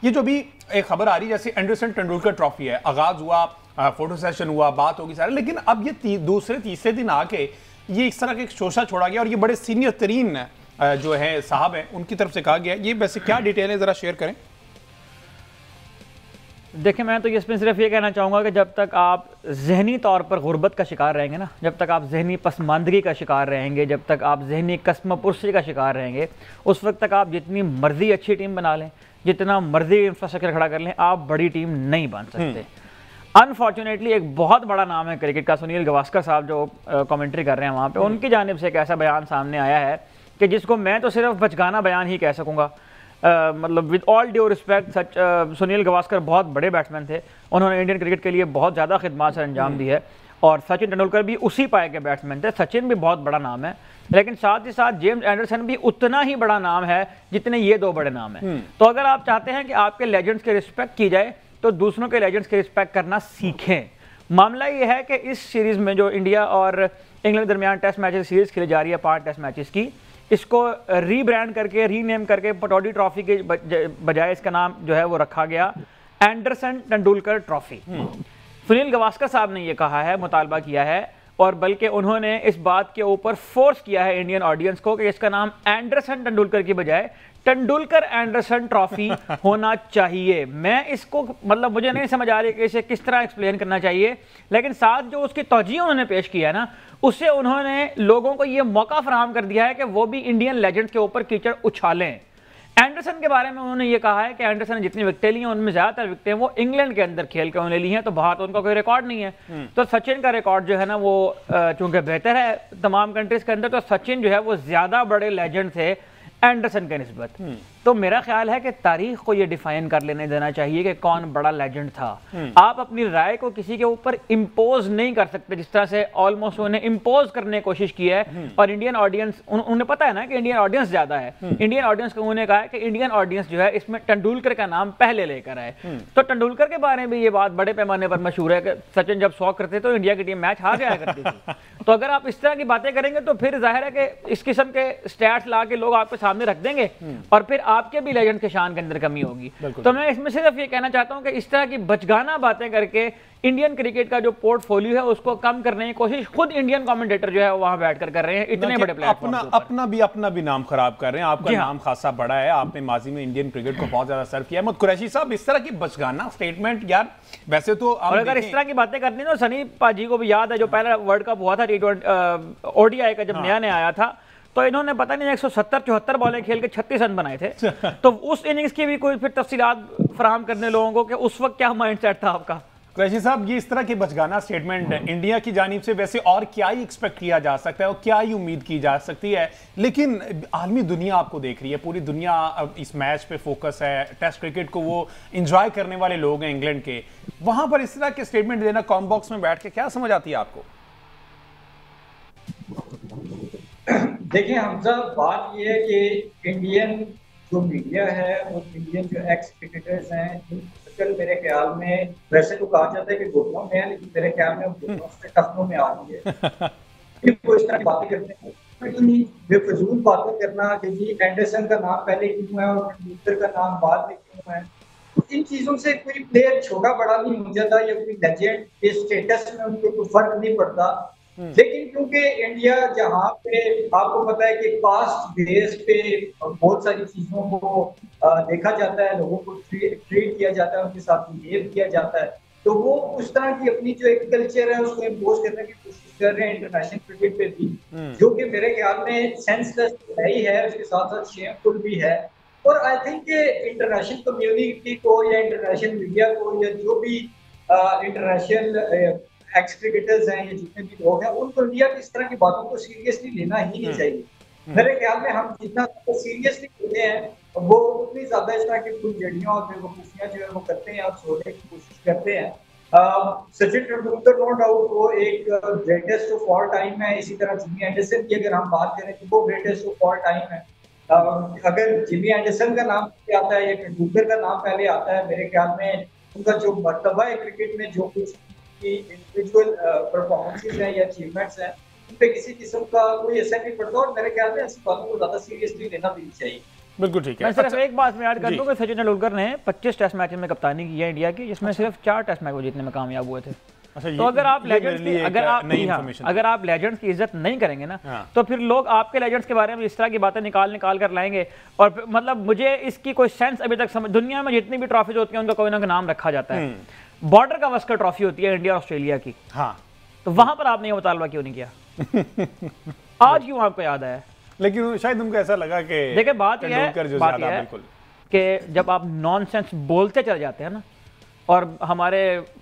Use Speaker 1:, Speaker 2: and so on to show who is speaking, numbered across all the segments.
Speaker 1: ये जो भी एक खबर आ रही है, जैसे एंडरसन तेंदुलकर ट्रॉफी है, आगाज हुआ, फोटो सेशन हुआ, बात होगी सारे, लेकिन अब ये दूसरे तीसरे दिन आके ये इस तरह का एक शोशा छोड़ा गया और ये बड़े सीनियर तरीन जो है साहब हैं उनकी तरफ से कहा गया। ये वैसे क्या डिटेल है, जरा शेयर करें।
Speaker 2: देखिए, मैं तो इसमें सिर्फ ये कहना चाहूँगा कि जब तक आप जहनी तौर पर गुर्बत का शिकार रहेंगे ना, जब तक आप जहनी पसमानदगी का शिकार रहेंगे, जब तक आप जहनी कसमपुरसी का शिकार रहेंगे, उस वक्त तक आप जितनी मर्जी अच्छी टीम बना लें, जितना मर्जी इंफ्रास्ट्रक्चर खड़ा कर लें, आप बड़ी टीम नहीं बन सकते। अनफॉर्चुनेटली एक बहुत बड़ा नाम है क्रिकेट का, सुनील गावस्कर साहब जो कमेंट्री कर रहे हैं वहाँ पे, उनकी जानिब से एक ऐसा बयान सामने आया है कि जिसको मैं तो सिर्फ बचगाना बयान ही कह सकूँगा। मतलब विद ऑल ड्यू रिस्पेक्ट, सच सुनील गावस्कर बहुत बड़े बैट्समैन थे, उन्होंने इंडियन क्रिकेट के लिए बहुत ज़्यादा खिदमत से अंजाम दी है, और सचिन तेंदुलकर भी उसी पाए के बैट्समैन थे। सचिन भी बहुत बड़ा नाम है, लेकिन साथ ही साथ जेम्स एंडरसन भी उतना ही बड़ा नाम है जितने ये दो बड़े नाम हैं। तो अगर आप चाहते हैं कि आपके लेजेंड्स की रिस्पेक्ट की जाए तो दूसरों के लेजेंड्स की रिस्पेक्ट करना सीखें। मामला ये है कि इस सीरीज़ में जो इंडिया और इंग्लैंड के दरमियान टेस्ट मैचेस सीरीज़ खेली जा रही है, 5 टेस्ट मैचेस की, इसको रीब्रांड करके, रीनेम करके पटौडी ट्रॉफी के बजाय इसका नाम जो है वो रखा गया एंडरसन तेंदुलकर ट्रॉफी। सुनील गावस्कर साहब ने ये कहा है, मुतालबा किया है, और बल्कि उन्होंने इस बात के ऊपर फोर्स किया है इंडियन ऑडियंस को कि इसका नाम एंडरसन तेंदुलकर की बजाय तेंदुलकर एंडरसन ट्रॉफी होना चाहिए। मैं इसको मतलब मुझे नहीं समझ आ रही कि इसे किस तरह एक्सप्लेन करना चाहिए, लेकिन साथ जो उसकी तौजीह उन्होंने पेश किया है ना, उससे उन्होंने लोगों को यह मौका फराहम कर दिया है कि वो भी इंडियन लेजेंड्स के ऊपर कीचड़ उछालें। एंडरसन के बारे में उन्होंने ये कहा है कि एंडरसन ने जितनी विकेटें ली हैं उनमें ज्यादातर विकेटें वो इंग्लैंड के अंदर खेल के उन्होंने ली हैं, तो बाहर तो उनका कोई रिकॉर्ड नहीं है। तो सचिन का रिकॉर्ड जो है ना वो चूंकि बेहतर है तमाम कंट्रीज के अंदर, तो सचिन जो है वो ज्यादा बड़े लेजेंड थे एंडरसन के निस्बत। तो मेरा ख्याल है कि तारीख को ये डिफाइन कर लेने देना चाहिए कि कौन बड़ा लेजेंड था। आप अपनी राय को किसी के ऊपर इंपोज नहीं कर सकते, जिस तरह से ऑलमोस्ट उन्हें इंपोज करने की कोशिश की है। और इंडियन ऑडियंस, उन्हें पता है ना कि इंडियन ऑडियंस ज्यादा है, इंडियन ऑडियंस को उन्होंने कहा है कि इंडियन ऑडियंस जो है इसमें तेंदुलकर का नाम पहले लेकर आए। तो तेंदुलकर के बारे में ये बात बड़े पैमाने पर मशहूर है कि सचिन जब 100 करते तो इंडिया की टीम मैच हार जाया करती थी। तो अगर आप इस तरह की बातें करेंगे तो फिर जाहिर है कि इस किस्म के स्टैट्स ला के लोग आपके सामने रख देंगे और फिर आपके भी लेजेंड के शान के अंदर कमी होगी। तो मैं इसमें सिर्फ ये कहना चाहता हूं कि इस तरह की बचगाना बातें करके इंडियन क्रिकेट का जो पोर्टफोलियो है उसको कम करने की कोशिश खुद इंडियन कमेंटेटर जो है वहां बैठकर कर रहे हैं, इतने बड़े प्लेटफॉर्म
Speaker 1: अपना भी नाम खराब कर रहे हैं। आपका नाम खासा बड़ा है, आपने माजी में इंडियन क्रिकेट को बहुत ज्यादा सर्व किया। अहमद कुरैशी साहब, इस तरह की बचगाना स्टेटमेंट यार, वैसे तो
Speaker 2: और अगर इस तरह की बातें करनी तो सनी पाजी को भी याद है जो पहला वर्ल्ड कप हुआ था T20 ODI का, जब नया आया था, तो इन्होंने पता नहीं 170-74 बॉलें खेल के 36 रन बनाए थे। तो उस इनिंग्स की भी कोई फिर तफसीलात फराहम करने लोगों को कि उस वक्त क्या माइंडसेट था आपका।
Speaker 1: कुरैशी साहब, ये इस तरह की बचगाना स्टेटमेंट इंडिया की जानिब से वैसे और क्या ही एक्सपेक्ट किया जा सकता है और क्या ही उम्मीद की जा सकती है, लेकिन आलमी दुनिया आपको देख रही है, पूरी दुनिया इस मैच पे फोकस है। टेस्ट क्रिकेट को वो एंजॉय करने वाले लोग हैं इंग्लैंड के, वहां पर इस तरह के स्टेटमेंट देना कॉम बॉक्स में बैठ के क्या समझ आती है आपको?
Speaker 3: देखिए हमजा, बात यह है कि इंडियन जो मीडिया है और इंडियन जो एक्स क्रिकेटर्स हैं, कल मेरे ख्याल में, वैसे तो कहा जाता है कि घुटनों में है, लेकिन मेरे ख्याल में घुटनों से टखनों में आ रही है। वो इस तरह की बातें करते हैं, बेफजूल बातें करना कि जी एंडरसन का नाम पहले क्यों है और तेंदुलकर का नाम बाद में क्यों है। इन चीजों से कोई प्लेयर छोटा बड़ा नहीं हो जाता या कोई लेजेंड के स्टेटस में उनको कोई फर्क नहीं पड़ता। लेकिन क्योंकि इंडिया जहाँ पे आपको पता है कि कास्ट बेस पे बहुत सारी चीजों को देखा जाता है, लोगों को ट्रीट किया जाता है, उनके साथ बिहेव किया जाता है, तो वो उस तरह की अपनी जो एक कल्चर है उसको इम्पोज करने की कोशिश कर रहे हैं इंटरनेशनल क्रिकेट पे भी, जो कि मेरे ख्याल में सेंसलेस है ही है, उसके साथ साथ शेमफुल भी है। और आई थिंक इंटरनेशनल कम्युनिटी को या इंटरनेशनल मीडिया को या जो भी इंटरनेशनल एक्स क्रिकेटर्स हैं या जितने भी लोग हैं, उनको इंडिया की इस तरह की बातों को सीरियसली लेना ही नहीं चाहिए। मेरे ख्याल में हम जितना सीरियसली लेते हैं वो उतनी ज्यादा इस तरह की फुलझड़ियां और बेवकूफियां जो है वो करते हैं और छोड़ने की कोशिश करते हैं। सचिन तेंदुलकर नो डाउट वो एक ग्रेटेस्ट ऑफ ऑल टाइम है। इसी तरह जिमी एंडरसन की अगर हम बात करें तो वो ग्रेटेस्ट ऑफ ऑल टाइम है। अगर जिमी एंडरसन का नाम पहले आता है या तेंदुलकर का नाम पहले आता है, मेरे ख्याल में उनका जो मर्तबा है क्रिकेट में, जो कुछ इंडिविजुअल परफॉर्मेंसेस हैं या अचीवमेंट्स हैं, उन पे किसी किस्म का कोई असर नहीं पड़ता और मेरे ख्याल में ऐसी बातों को ज्यादा सीरियसली लेना भी चाहिए।
Speaker 1: बिल्कुल ठीक है।
Speaker 2: मैं सिर्फ एक बात में ऐड कर दूं कि सचिन तेंदुलकर ने 25 टेस्ट मैच में कप्तानी की है इंडिया की, जिसमें सिर्फ 4 टेस्ट मैच वो जीतने में कामयाब हुए थे।
Speaker 1: अच्छा,
Speaker 2: तो अगर आप लेजेंड्स की अगर आप लेजेंड्स की इज्जत नहीं करेंगे ना, तो फिर लोग आपके लेजेंड्स के बारे में इस तरह की बातें निकाल कर लाएंगे। और मतलब मुझे इसकी कोई सेंस अभी तक समझ, दुनिया में जितनी भी ट्रॉफीज होती है उनका कोई ना कोई नाम रखा जाता है। बॉर्डर का वस्कर ट्रॉफी होती है इंडिया और ऑस्ट्रेलिया की, हाँ, तो वहां पर आपने ये मुतालबा क्यों नहीं किया? आज क्यों आपको याद आया?
Speaker 1: लेकिन शायद तुमको ऐसा लगा कि
Speaker 2: देखिए बात यह है कि जब आप नॉनसेंस बोलते चले जाते हैं ना, और हमारे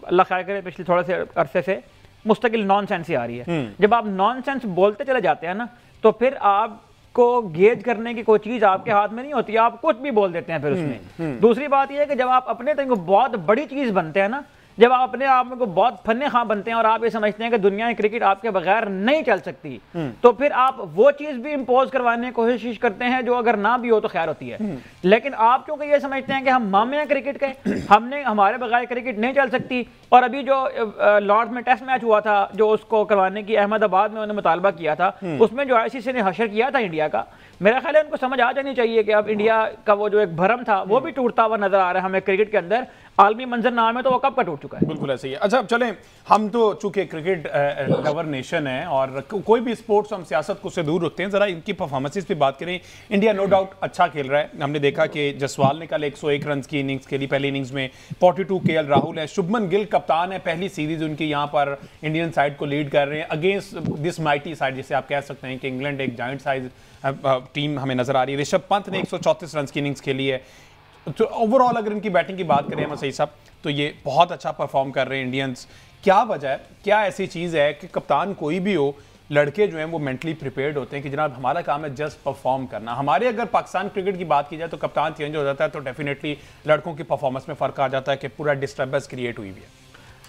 Speaker 2: अल्लाह खैर करे पिछले थोड़े से अरसे से मुस्तकिल नॉनसेंस ही आ रही है। जब आप नॉनसेंस बोलते चले जाते हैं ना, तो फिर आपको गेज करने की कोई चीज आपके हाथ में नहीं होती, आप कुछ भी बोल देते हैं फिर उसमें। दूसरी बात यह है कि जब आप अपने तक बहुत बड़ी चीज बनते हैं ना, जब आप अपने आप में को बहुत फन्ने खां बनते हैं और आप ये समझते हैं कि दुनिया में क्रिकेट आपके बगैर नहीं चल सकती, तो फिर आप वो चीज भी इंपोज करवाने की कोशिश करते हैं जो अगर ना भी हो तो खैर होती है। लेकिन आप क्योंकि ये समझते हैं कि हम मामे हैं क्रिकेट के, हमारे बगैर क्रिकेट नहीं चल सकती। और अभी जो लॉर्ड्स में टेस्ट मैच हुआ था, जो उसको करवाने की अहमदाबाद में उन्होंने मुतालबा किया था, उसमें जो आईसीसी ने हशर किया था इंडिया का, मेरा ख्याल है उनको समझ आ जानी चाहिए कि अब इंडिया का वो जो एक भरम था वो भी टूटता हुआ नजर आ रहा है हमें क्रिकेट के अंदर। आलमी मंजरनामे में तो वो कब का टूट चुका है।
Speaker 1: बिल्कुल ऐसे ही है। अच्छा, अब चलें, हम तो चूंकि क्रिकेट लवर नेशन है और कोई भी स्पोर्ट्स हम सियासत को से दूर रखते हैं, जरा इनकी परफॉर्मेंस पे बात करें। इंडिया नो डाउट अच्छा खेल रहा है। हमने देखा कि जसवाल ने कल 101 रन की इनिंग्स खेली पहली इनिंग्स में, 42 केएल राहुल है, शुभमन गिल कप्तान है, पहली सीरीज उनकी यहाँ पर इंडियन साइड को लीड कर रहे हैं अगेंस्ट दिस माइटी साइड, जिसे आप कह सकते हैं कि इंग्लैंड एक जाइंट साइज टीम हमें नजर आ रही है। ऋषभ पंत ने 134 रन की इनिंग्स खेली है। तो ओवरऑल अगर इनकी बैटिंग की बात करें सही साहब, तो ये बहुत अच्छा परफॉर्म कर रहे हैं इंडियंस। क्या वजह है, क्या ऐसी चीज़ है कि कप्तान कोई भी हो, लड़के जो हैं वो मेंटली प्रिपेयर्ड होते हैं कि जनाब हमारा काम है जस्ट परफॉर्म करना। हमारे अगर पाकिस्तान क्रिकेट की बात की जाए तो कप्तान चेंज हो जाता है तो डेफिनेटली लड़कों की परफॉर्मेंस में फ़र्क आ जाता है कि पूरा डिस्टर्बेंस क्रिएट हुई भी है।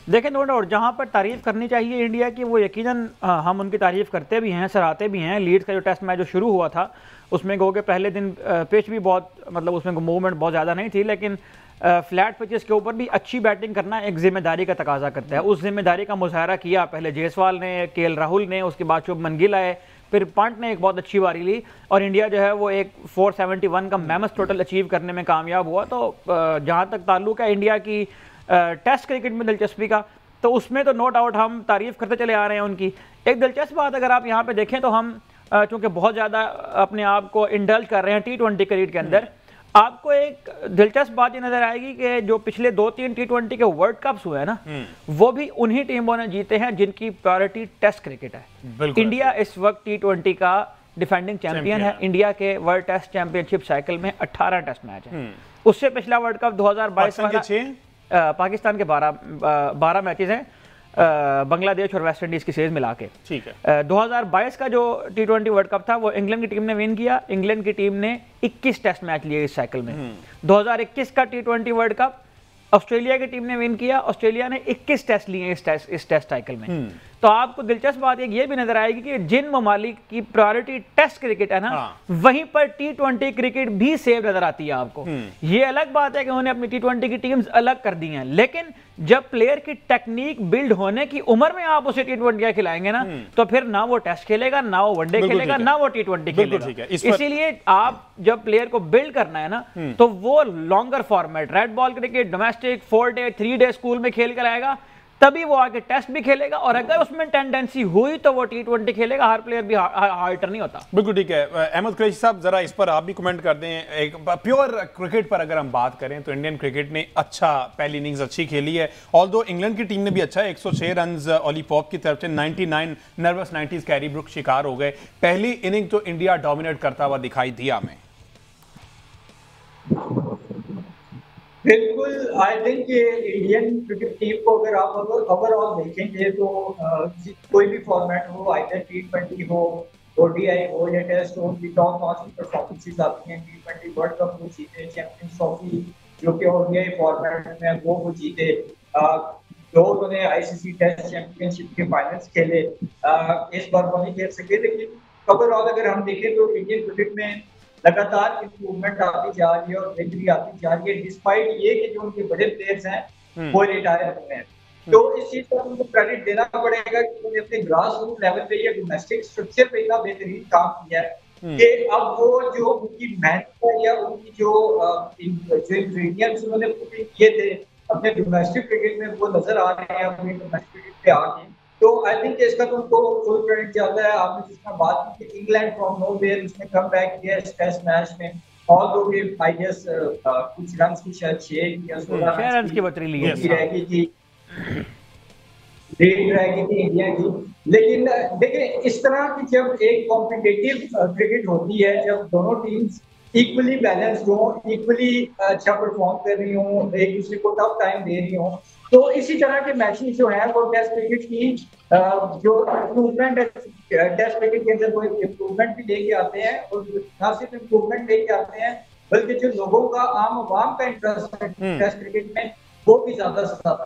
Speaker 2: देखें नो डाउट, जहाँ पर तारीफ करनी चाहिए इंडिया की वो यकीनन हम उनकी तारीफ करते भी हैं, सराहते भी हैं। लीड्स का जो टेस्ट मैच जो शुरू हुआ था उसमें गो के पहले दिन पिच भी बहुत, मतलब उसमें मूवमेंट बहुत ज़्यादा नहीं थी, लेकिन फ्लैट पिचेस के ऊपर भी अच्छी बैटिंग करना एक जिम्मेदारी का तकाजा करता है। उस जिम्मेदारी का मुजाहरा किया पहले जायसवाल ने, केएल राहुल ने, उसके बाद शुभमन गिल आए, फिर पंत ने एक बहुत अच्छी बारी ली और इंडिया जो है वो एक 471 का मैमथ टोटल अचीव करने में कामयाब हुआ। तो जहाँ तक ताल्लुक है इंडिया की टेस्ट क्रिकेट में दिलचस्पी का, तो उसमें तो नो डाउट हम तारीफ करते चले आ रहे हैं उनकी। एक दिलचस्प बात अगर आप यहाँ पे देखें तो हम चूँकि बहुत ज़्यादा अपने आप को इंडल्ज कर रहे हैं T20 क्रिकेट के अंदर, आपको एक दिलचस्प बात ये नजर आएगी कि जो पिछले 2-3 T20 के वर्ल्ड कप्स हुए हैं ना, वो भी उन्हीं टीमों ने जीते हैं जिनकी प्रायोरिटी टेस्ट क्रिकेट है। इंडिया इस वक्त T20 का डिफेंडिंग चैंपियन है। इंडिया के वर्ल्ड टेस्ट चैंपियनशिप साइकिल में 18 टेस्ट मैच है। उससे पिछला वर्ल्ड कप 2022 वाला पाकिस्तान के 12 मैचेस हैं, बांग्लादेश और वेस्ट इंडीज की सीरीज मिला के। ठीक है। 2022 का जो T20 वर्ल्ड कप था वो इंग्लैंड की टीम ने विन किया। इंग्लैंड की टीम ने 21 टेस्ट मैच लिए इस साइकिल में। 2021 का T20 वर्ल्ड कप ऑस्ट्रेलिया की टीम ने विन किया। ऑस्ट्रेलिया ने 21 टेस्ट लिए इस टेस्ट साइकिल में। तो आपको दिलचस्प बात ये भी नजर आएगी कि जिन ममालिक की प्रायोरिटी टेस्ट क्रिकेट है ना, वहीं पर T20 क्रिकेट भी सेव नजर आती है आपको। ये अलग बात है कि उन्होंने अपनी T20 की टीम्स अलग कर दी हैं, लेकिन जब प्लेयर की टेक्निक बिल्ड होने की उम्र में आप उसे T20 खिलाएंगे ना, तो फिर ना वो टेस्ट खेलेगा, ना वो वनडे खेलेगा, ना वो T20 खेलेगा। इसीलिए आप जब प्लेयर को बिल्ड करना है ना, तो वो longer format, red ball cricket, domestic 4 day 3 day school में खेल कर आएगा, तभी वो आगे टेस्ट भी खेलेगा। और अगर उसमें टेंडेंसी हुई तो वो T20 खेलेगा। हर प्लेयर भी हार्टर नहीं होता।
Speaker 1: बिल्कुल ठीक है। अहमद कुरैशी साहब, जरा इस पर आप भी कमेंट कर दें। एक प्योर क्रिकेट पर अगर हम बात करें तो इंडियन क्रिकेट ने अच्छा पहली इनिंग्स अच्छी खेली है, ऑल्दो इंग्लैंड की टीम ने भी अच्छा 106 रन ओली पॉप की तरफ से, 99 नर्वस 90s कैरी ब्रुक शिकार हो गए। पहली इनिंग तो इंडिया डोमिनेट करता हुआ दिखाई दिया हमें।
Speaker 3: बिल्कुल, आई थिंक ये इंडियन क्रिकेट टीम को अगर आप ओवरऑल देखेंगे तो कोई भी फॉर्मेट हो, आइदर T20 हो, ODI हो या टेस्ट हो, उनकी टॉप नॉच की परफॉर्मेंसेस आती हैं। T20 वर्ल्ड कप वो जीते, चैंपियंस ट्रॉफी जो कि ODI फॉर्मेट में वो जीते, दो उन्होंने ICC टेस्ट चैंपियनशिप के फाइनल्स खेले। इस बार वो नहीं खेल सके, लेकिन ओवरऑल अगर हम देखें तो इंडियन क्रिकेट में लगातार इम्प्रूवमेंट आती जा रही है और बेहतरी आती जा रही है, डिस्पाइट ये कि जो उनके बड़े प्लेयर्स हैं वो रिटायर हुए हैं। तो इस चीज पर उनको क्रेडिट देना पड़ेगा कि उन्होंने अपने ग्रास रूट लेवल पे या डोमेस्टिक स्ट्रक्चर पे इतना बेहतरीन काम किया है कि अब वो जो उनकी मेहनत है या उनकी जो इंग्रेडिएंट्स उन्होंने पुट इन किए थे अपने डोमेस्टिक क्रिकेट में, वो नजर आ रहे हैं अपने डोमेस्टिक क्रिकेट पे आके। तो आई थिंक इसका तो उनको फुल क्रेडिट जाता है। आपने जिसका बात की कि इंग्लैंड फ्रॉम नोवेयर उसने कम बैक किया इस टेस्ट मैच में, और दो भी आई गेस कुछ रन की शायद 6 या 16
Speaker 2: रन की बतरी ली
Speaker 3: रहेगी थी, लीड रहेगी थी इंडिया की। लेकिन देखिए इस तरह की जब एक कॉम्पिटिटिव क्रिकेट होती है, जब दोनों टीम्स इक्वली बैलेंस्ड हो, इक्वली अच्छा परफॉर्म कर रही हो, एक दूसरे को टफ टाइम दे रही हो, तो इसी तरह के मैचेस जो है वो टेस्ट क्रिकेट की जो इम्प्रूवमेंट है, टेस्ट क्रिकेट के अंदर वो इम्प्रूवमेंट भी लेके आते हैं, और न सिर्फ इम्प्रूवमेंट लेके आते हैं बल्कि जो लोगों का आम आवाम का इंटरेस्ट है टेस्ट क्रिकेट में वो भी ज्यादा से ज्यादा